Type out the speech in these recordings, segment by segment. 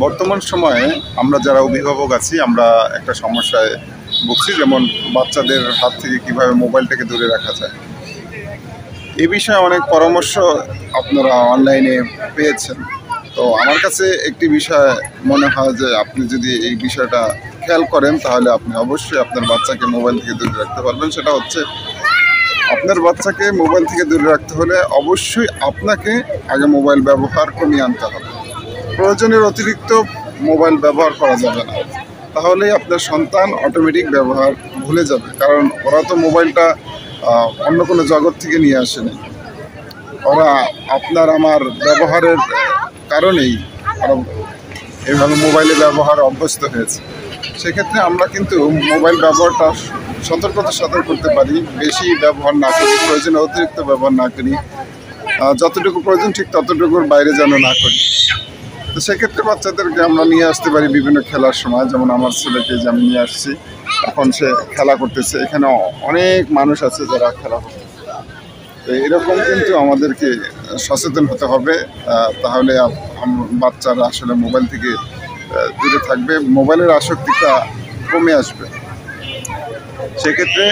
বর্তমান সময়ে আমরা যারা অভিভাবক আছি আমরা একটা সমস্যায় ভুগছি, যেমন বাচ্চাদের হাত থেকে কিভাবে মোবাইলটাকে দূরে রাখা যায়। এ বিষয়ে অনেক পরামর্শ আপনারা অনলাইনে পেয়েছেন। তো আমার কাছে একটি বিষয় মনে হয় যে আপনি যদি এই বিষয়টা খেয়াল করেন তাহলে আপনি অবশ্যই আপনার বাচ্চাকে মোবাইল থেকে দূরে রাখতে পারবেন। সেটা হচ্ছে, আপনার বাচ্চাকে মোবাইল থেকে দূরে রাখতে হলে অবশ্যই আপনাকে আগে মোবাইল ব্যবহার কমিয়ে আনতে হবে। প্রয়োজনের অতিরিক্ত মোবাইল ব্যবহার করা যাবে না, তাহলেই আপনার সন্তান অটোমেটিক ব্যবহার ভুলে যাবে। কারণ ওরা তো মোবাইলটা অন্য কোনো জগৎ থেকে নিয়ে আসেনি, ওরা আপনার আমার ব্যবহারের কারণেই ওরা এভাবে মোবাইলে ব্যবহার অভ্যস্ত হয়েছে। সেক্ষেত্রে আমরা কিন্তু মোবাইল ব্যবহারটা সতর্কতার সাথে করতে পারি, বেশি ব্যবহার না করি, প্রয়োজনে অতিরিক্ত ব্যবহার না করি, যতটুকু প্রয়োজন ঠিক ততটুকুর বাইরে যেন না করি। তো সেক্ষেত্রে বাচ্চাদেরকে আমরা নিয়ে আসতে পারি বিভিন্ন খেলার সময়। যেমন আমার ছেলেকে যে আমি নিয়ে আসছি, এখন সে খেলা করতেছে, এখানে অনেক মানুষ আছে যারা খেলা করতেছে। তো এরকম কিন্তু আমাদেরকে সচেতন হতে হবে, তাহলে বাচ্চারা আসলে মোবাইল থেকে দূরে থাকবে, মোবাইলের আসক্তিটা কমে আসবে। সেক্ষেত্রে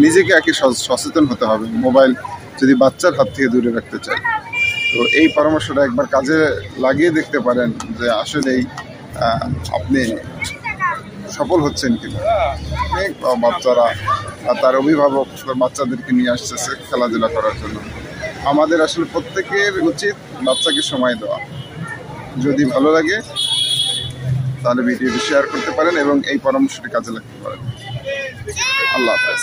নিজেকে আগে সচেতন হতে হবে মোবাইল যদি বাচ্চার হাত থেকে দূরে রাখতে চাই। তো এই পরামর্শটা একবার কাজে লাগিয়ে দেখতে পারেন যে আসলেই আপনি সফল হচ্ছেন কিনা। অনেক বাচ্চারা তার অভিভাবক বাচ্চাদেরকে নিয়ে আসতেছে খেলাধুলা করার জন্য। আমাদের আসলে প্রত্যেকের উচিত বাচ্চাকে সময় দেওয়া। যদি ভালো লাগে তাহলে ভিডিওটি শেয়ার করতে পারেন এবং এই পরামর্শটি কাজে লাগতে পারেন। আল্লাহ হাফেজ।